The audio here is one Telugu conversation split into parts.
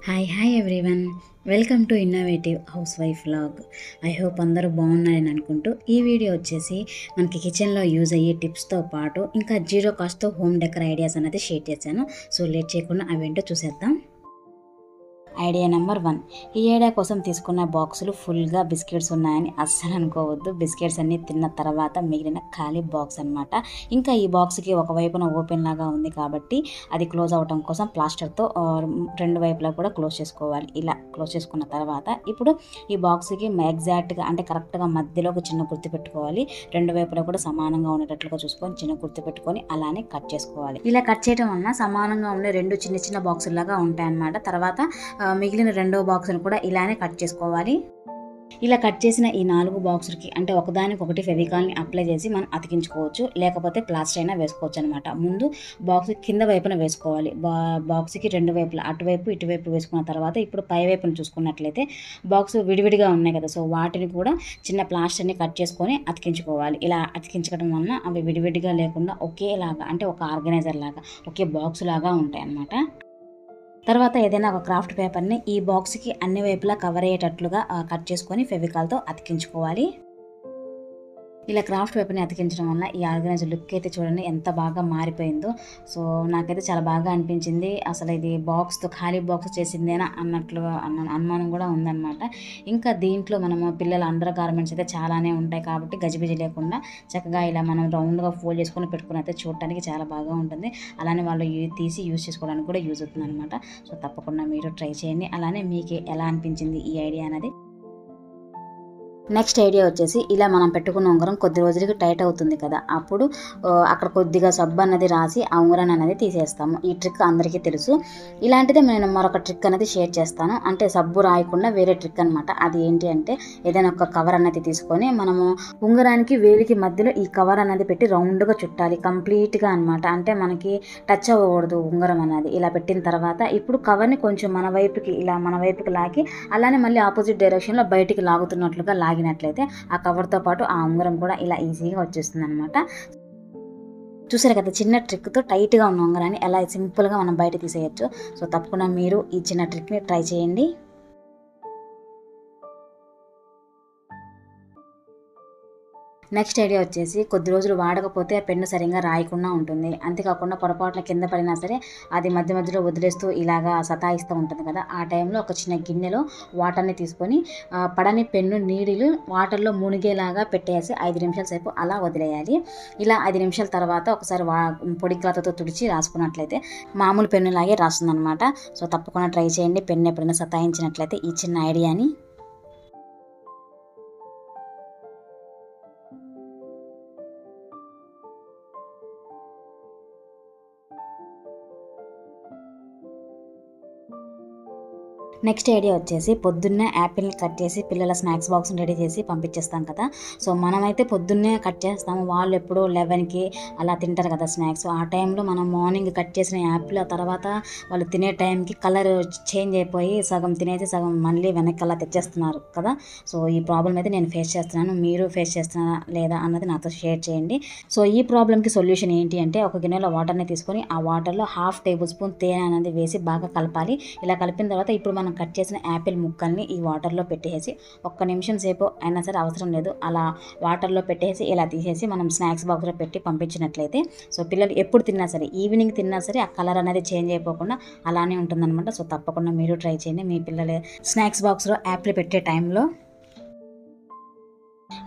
Hi everyone. Welcome to innovative house wife vlog. I hope అందరూ బాగున్నారని అనుకుంటూ ఈ వీడియో వచ్చేసి మనకి కిచెన్లో యూజ్ అయ్యే టిప్స్తో పాటు ఇంకా జీరో కాస్ట్తో హోమ్ డెకర్ ఐడియాస్ అనేది షేర్ చేశాను. సో లేట్ చేయకుండా అవేంటో చూసేద్దాం. Idea number 1. ఈ ఐడియా కోసం తీసుకున్న బాక్సులు ఫుల్గా బిస్కెట్స్ ఉన్నాయని అస్సలు అనుకోవద్దు. బిస్కెట్స్ అన్నీ తిన్న తర్వాత మిగిలిన ఖాళీ బాక్స్ అనమాట. ఇంకా ఈ బాక్స్కి ఒకవైపున ఓపెన్ లాగా ఉంది కాబట్టి అది క్లోజ్ అవ్వడం కోసం ప్లాస్టర్తో రెండు వైపులా కూడా క్లోజ్ చేసుకోవాలి. ఇలా క్లోజ్ చేసుకున్న తర్వాత ఇప్పుడు ఈ బాక్స్కి ఎగ్జాక్ట్గా అంటే కరెక్ట్గా మధ్యలో ఒక చిన్న గుర్తు పెట్టుకోవాలి. రెండు వైపులా కూడా సమానంగా ఉండేటట్లుగా చూసుకొని చిన్న గుర్తు పెట్టుకొని అలానే కట్ చేసుకోవాలి. ఇలా కట్ చేయడం వలన సమానంగా ఉండే రెండు చిన్న చిన్న బాక్సుల్లాగా ఉంటాయన్నమాట. తర్వాత మిగిలిన రెండో బాక్స్ను కూడా ఇలానే కట్ చేసుకోవాలి. ఇలా కట్ చేసిన ఈ 4 బాక్సులకి అంటే ఒకదానికొకటి ఫెవికాల్ని అప్లై చేసి మనం అతికించుకోవచ్చు, లేకపోతే ప్లాస్టర్ అయినా వేసుకోవచ్చు అనమాట. ముందు బాక్స్ కింద వైపున వేసుకోవాలి. బాక్స్కి రెండు వైపులా అటువైపు ఇటువైపు వేసుకున్న తర్వాత ఇప్పుడు పై వైపున చూసుకున్నట్లయితే బాక్స్ విడివిడిగా ఉన్నాయి కదా, సో వాటిని కూడా చిన్న ప్లాస్టర్ని కట్ చేసుకొని అతికించుకోవాలి. ఇలా అతికించడం వలన అవి విడివిడిగా లేకుండా ఒకేలాగా అంటే ఒక ఆర్గనైజర్ లాగా ఒకే బాక్స్ లాగా ఉంటాయి అన్నమాట. తర్వాత ఏదైనా ఒక క్రాఫ్ట్ పేపర్ని ఈ బాక్స్కి అన్ని వైపులా కవర్ అయ్యేటట్లుగా కట్ చేసుకొని ఫెవికాల్తో అతికించుకోవాలి. ఇలా క్రాఫ్ట్ పేపర్ని అతికించడం వల్ల ఈ ఆర్గనైజర్ లుక్ అయితే చూడండి ఎంత బాగా మారిపోయిందో. సో నాకైతే చాలా బాగా అనిపించింది. అసలు ఇది బాక్స్తో ఖాళీ బాక్స్ చేసిందేనా అన్నట్లుగా అనుమానం కూడా ఉందన్నమాట. ఇంకా దీంట్లో మనము పిల్లల అండర్ గార్మెంట్స్ అయితే చాలానే ఉంటాయి కాబట్టి గజిబిజి లేకుండా చక్కగా ఇలా మనం రౌండ్గా ఫోల్డ్ చేసుకొని పెట్టుకుని అయితే చూడటానికి చాలా బాగా ఉంటుంది. అలానే వాళ్ళు తీసి యూజ్ చేసుకోవడానికి కూడా యూజ్ అవుతుంది అనమాట. సో తప్పకుండా మీరు ట్రై చేయండి. అలానే మీకు ఎలా అనిపించింది ఈ ఐడియా అనేది. నెక్స్ట్ ఐడియా వచ్చేసి ఇలా మనం పెట్టుకున్న ఉంగరం కొద్ది రోజులకి టైట్ అవుతుంది కదా, అప్పుడు అక్కడ కొద్దిగా సబ్బు అన్నది రాసి ఆ ఉంగరాన్ని అనేది తీసేస్తాము. ఈ ట్రిక్ అందరికీ తెలుసు. ఇలాంటిదే నేను మరొక ట్రిక్ అనేది షేర్ చేస్తాను. అంటే సబ్బు రాయకుండా వేరే ట్రిక్ అనమాట. అది ఏంటి అంటే ఏదైనా ఒక కవర్ అనేది తీసుకొని మనము ఉంగరానికి వేలికి మధ్యలో ఈ కవర్ అనేది పెట్టి రౌండ్గా చుట్టాలి కంప్లీట్గా అనమాట. అంటే మనకి టచ్ అవ్వకూడదు ఉంగరం అనేది. ఇలా పెట్టిన తర్వాత ఇప్పుడు కవర్ని కొంచెం మన వైపుకి లాగి అలానే మళ్ళీ ఆపోజిట్ డైరెక్షన్లో బయటికి లాగుతున్నట్లుగా లాగినట్లయితే ఆ కవర్తో పాటు ఆ ఉంగరం కూడా ఇలా ఈజీగా వచ్చేస్తుంది అనమాట. చూసారు కదా, చిన్న ట్రిక్తో టైట్గా ఉన్న ఉంగరాన్ని ఎలా సింపుల్గా మనం బయట తీసేయచ్చు. సో తప్పకుండా మీరు ఈ చిన్న ట్రిక్ని ట్రై చేయండి. నెక్స్ట్ ఐడియా వచ్చేసి కొద్ది రోజులు వాడకపోతే పెన్ను సరిగ్గా రాయకుండా ఉంటుంది. అంతేకాకుండా పొరపాటున కింద పడినా సరే అది మధ్య మధ్యలో వదిలేస్తూ ఇలాగా సతాయిస్తూ ఉంటుంది కదా, ఆ టైంలో ఒక చిన్న గిన్నెలో వాటర్ని తీసుకొని పడని పెన్ను నీడిలు వాటర్లో మునిగేలాగా పెట్టేసి 5 నిమిషాల సేపు అలా వదిలేయాలి. ఇలా 5 నిమిషాల తర్వాత ఒకసారి పొడి క్లాత్తో తుడిచి రాసుకున్నట్లయితే మామూలు పెన్నులాగే రాస్తుంది అనమాట. సో తప్పకుండా ట్రై చేయండి పెన్ను ఎప్పుడైనా సతాయించినట్లయితే ఈ చిన్న ఐడియాని. నెక్స్ట్ ఐడియా వచ్చేసి పొద్దున్నే యాపిల్ని కట్ చేసి పిల్లల స్నాక్స్ బాక్స్ని రెడీ చేసి పంపించేస్తాం కదా. సో మనమైతే పొద్దున్నే కట్ చేస్తాము, వాళ్ళు ఎప్పుడో 11కి అలా తింటారు కదా స్నాక్స్. ఆ టైంలో మనం మార్నింగ్ కట్ చేసిన యాపిల్ ఆ తర్వాత వాళ్ళు తినే టైంకి కలర్ చేంజ్ అయిపోయి సగం తినేసి సగం మళ్ళీ వెనక్కి అలా తెచ్చేస్తున్నారు కదా. సో ఈ ప్రాబ్లం అయితే నేను ఫేస్ చేస్తున్నాను. మీరు ఫేస్ చేస్తున్నారా లేదా అన్నది నాతో షేర్ చేయండి. సో ఈ ప్రాబ్లంకి సొల్యూషన్ ఏంటి అంటే ఒక గిన్నెలో వాటర్ని తీసుకొని ఆ వాటర్లో 1/2 టేబుల్ స్పూన్ తేనె అనేది వేసి బాగా కలపాలి. ఇలా కలిపిన తర్వాత ఇప్పుడు మనం కట్ చేసిన యాపిల్ ముక్కల్ని ఈ వాటర్లో పెట్టేసి ఒక్క నిమిషం సేపు అయినా సరే అవసరం లేదు, అలా వాటర్లో పెట్టేసి ఇలా తీసేసి మనం స్నాక్స్ బాక్స్లో పెట్టి పంపించినట్లయితే సో పిల్లలు ఎప్పుడు తిన్నా సరే ఈవినింగ్ తిన్నా సరే ఆ కలర్ అనేది చేంజ్ అయిపోకుండా అలానే ఉంటుందన్నమాట. సో తప్పకుండా మీరు ట్రై చేయండి మీ పిల్లలు స్నాక్స్ బాక్స్లో యాపిల్ పెట్టే టైంలో.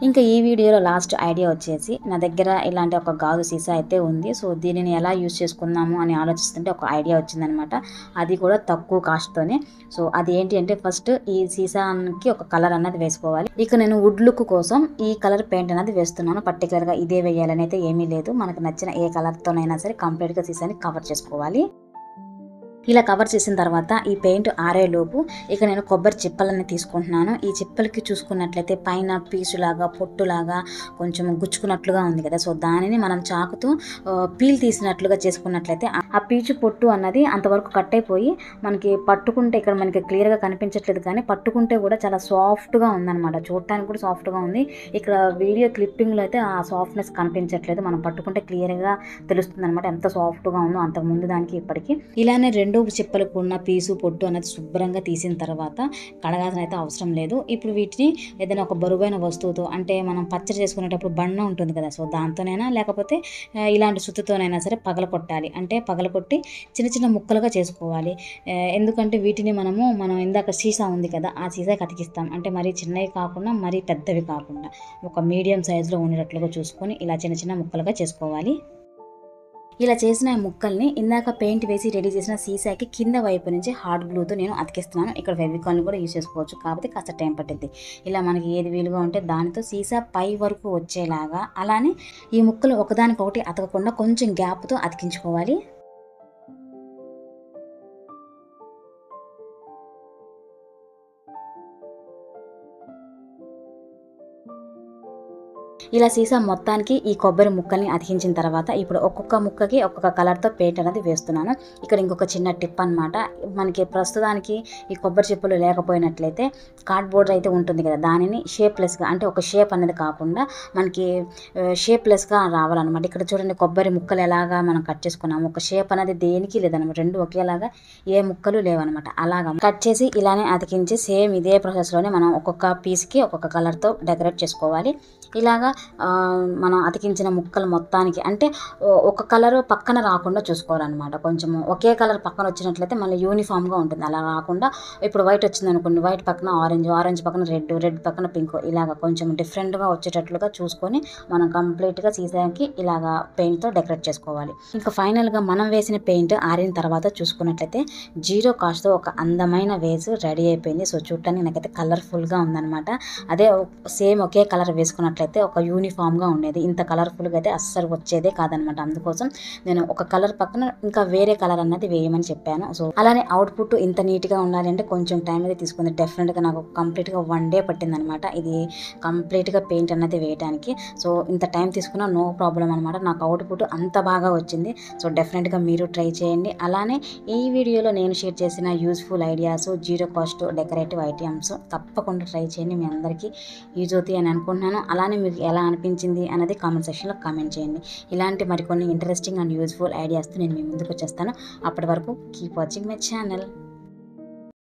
ఇంకా ఈ వీడియోలో లాస్ట్ ఐడియా వచ్చేసి నా దగ్గర ఇలాంటి ఒక గాజు సీసా అయితే ఉంది. సో దీనిని ఎలా యూజ్ చేసుకుందాము అని ఆలోచిస్తుంటే ఒక ఐడియా వచ్చిందనమాట. అది కూడా తక్కువ కాస్ట్తోనే. సో అది ఏంటి అంటే ఫస్ట్ ఈ సీసాకి ఒక కలర్ అన్నది వేసుకోవాలి. ఇక నేను వుడ్ లుక్ కోసం ఈ కలర్ పెయింట్ అనేది వేస్తున్నాను. పర్టికులర్గా ఇదే వేయాలని అయితే ఏమీ లేదు, మనకు నచ్చిన ఏ కలర్తోనైనా సరే కంప్లీట్గా సీసాని కవర్ చేసుకోవాలి. ఇలా కవర్ చేసిన తర్వాత ఈ పెయింట్ ఆరేలోపు ఇక నేను కొబ్బరి చిప్పలని తీసుకుంటున్నాను. ఈ చిప్పలకి చూసుకున్నట్లయితే పైన పీచులాగా పొట్టులాగా కొంచెం గుచ్చుకున్నట్లుగా ఉంది కదా, సో దానిని మనం చాకుతో పీల్ తీసినట్లుగా చేసుకున్నట్లయితే ఆ పీచు పొట్టు అన్నది అంతవరకు కట్ అయిపోయి మనకి పట్టుకుంటే ఇక్కడ మనకి క్లియర్గా కనిపించట్లేదు కానీ పట్టుకుంటే కూడా చాలా సాఫ్ట్గా ఉందన్నమాట. చూడటానికి కూడా సాఫ్ట్గా ఉంది. ఇక్కడ వీడియో క్లిప్పింగ్లో అయితే ఆ సాఫ్ట్నెస్ కనిపించట్లేదు, మనం పట్టుకుంటే క్లియర్గా తెలుస్తుంది అనమాట ఎంత సాఫ్ట్గా ఉందో అంతకుముందు దానికి ఇప్పటికి. ఇలానే రెండు చిప్పలకు ఉన్న పీసు పొట్టు అనేది శుభ్రంగా తీసిన తర్వాత కడగాల్సిన అయితే అవసరం లేదు. ఇప్పుడు వీటిని ఏదైనా ఒక బరువైన వస్తువుతో, అంటే మనం పచ్చడి చేసుకునేటప్పుడు బండ ఉంటుంది కదా, సో దాంతోనైనా లేకపోతే ఇలాంటి సుత్తితోనైనా సరే పగలకొట్టాలి. అంటే పగలకొట్టి చిన్న చిన్న ముక్కలుగా చేసుకోవాలి. ఎందుకంటే వీటిని మనం ఇందాక సీసా ఉంది కదా, ఆ సీసాకి అతికిస్తాం. అంటే మరీ చిన్నవి కాకుండా మరీ పెద్దవి కాకుండా ఒక మీడియం సైజులో ఉండేటట్లుగా చూసుకొని ఇలా చిన్న చిన్న ముక్కలుగా చేసుకోవాలి. ఇలా చేసిన ముక్కల్ని ఇందాక పెయింట్ వేసి రెడీ చేసిన సీసాకి కింద వైపు నుంచి హాట్ గ్లూతో నేను అతికిస్తున్నాను. ఇక్కడ ఫెవికాల్ని కూడా యూజ్ చేసుకోవచ్చు, కాబట్టి కాస్త టైం పట్టింది. ఇలా మనకి ఏది వీలుగా ఉంటే దానితో సీసా పై వరకు వచ్చేలాగా, అలానే ఈ ముక్కలు ఒకదానికొకటి అతకకుండా కొంచెం గ్యాప్తో అతికించుకోవాలి. ఇలా సీసా మొత్తానికి ఈ కొబ్బరి ముక్కల్ని అతికించిన తర్వాత ఇప్పుడు ఒక్కొక్క ముక్కకి ఒక్కొక్క కలర్తో పెయింట్ అనేది వేస్తున్నాను. ఇక్కడ ఇంకొక చిన్న టిప్ అనమాట. మనకి ప్రస్తుతానికి ఈ కొబ్బరి చిప్పలు లేకపోయినట్లయితే కార్డ్బోర్డ్ అయితే ఉంటుంది కదా, దానిని షేప్లెస్గా, అంటే ఒక షేప్ అనేది కాకుండా మనకి షేప్లెస్గా రావాలన్నమాట. ఇక్కడ చూడండి, కొబ్బరి ముక్కలు ఎలాగా మనం కట్ చేసుకున్నాము, ఒక షేప్ అనేది దేనికి లేదనమాట, రెండు ఒకేలాగా ఏ ముక్కలు లేవన్నమాట. అలాగా కట్ చేసి ఇలానే అతికించి సేమ్ ఇదే ప్రాసెస్లోనే మనం ఒక్కొక్క పీస్కి ఒక్కొక్క కలర్తో డెకరేట్ చేసుకోవాలి. ఇలాగా మనం అతికించిన ముక్కలు మొత్తానికి, అంటే ఒక కలర్ పక్కన రాకుండా చూసుకోవాలన్నమాట. కొంచెం ఒకే కలర్ పక్కన వచ్చినట్లయితే మళ్ళీ యూనిఫామ్గా ఉంటుంది. అలా రాకుండా ఇప్పుడు వైట్ వచ్చింది అనుకోండి, వైట్ పక్కన ఆరెంజ్, ఆరెంజ్ పక్కన రెడ్, రెడ్ పక్కన పింక్, ఇలాగ కొంచెం డిఫరెంట్గా వచ్చేటట్లుగా చూసుకొని మనం కంప్లీట్గా సీసాకి ఇలాగా పెయింట్తో డెకరేట్ చేసుకోవాలి. ఇంకా ఫైనల్గా మనం వేసిన పెయింట్ ఆరిన తర్వాత చూసుకున్నట్లయితే జీరో కాస్ట్తో ఒక అందమైన వేస్ రెడీ అయిపోయింది. సో చూడటానికి నాకైతే కలర్ఫుల్గా ఉందన్నమాట. అదే సేమ్ ఒకే కలర్ వేసుకున్నట్లయితే ఒక యూనిఫామ్గా ఉండేది. ఇంత కలర్ఫుల్గా అయితే అస్సలు వచ్చేదే కాదనమాట. అందుకోసం నేను ఒక కలర్ పక్కన ఇంకా వేరే కలర్ అన్నది వేయమని చెప్పాను. సో అలానే అవుట్పుట్ ఇంత నీట్గా ఉండాలి అంటే కొంచెం టైం అయితే తీసుకుంది. డెఫినెట్గా నాకు కంప్లీట్గా 1 డే పట్టిందనమాట ఇది కంప్లీట్గా పెయింట్ అన్నది వేయడానికి. సో ఇంత టైం తీసుకున్నా నో ప్రాబ్లం అనమాట. నాకు అవుట్పుట్ అంత బాగా వచ్చింది. సో డెఫినెట్గా మీరు ట్రై చేయండి. అలానే ఈ వీడియోలో నేను షేర్ చేసిన useful ideas, zero cost decorative items తప్పకుండా ట్రై చేయండి. మీ అందరికీ యూజ్ అవుతాయి అని అనుకుంటున్నాను. అలానే మీకు ఎలా అనిపించింది అనేది కామెంట్ సెక్షన్లో కామెంట్ చేయండి. ఇలాంటి మరికొన్ని ఇంట్రెస్టింగ్ అండ్ యూజ్ఫుల్ ఐడియాస్తో నేను మీ ముందుకు వచ్చేస్తాను. అప్పటి వరకు కీప్ వాచింగ్ మై ఛానల్.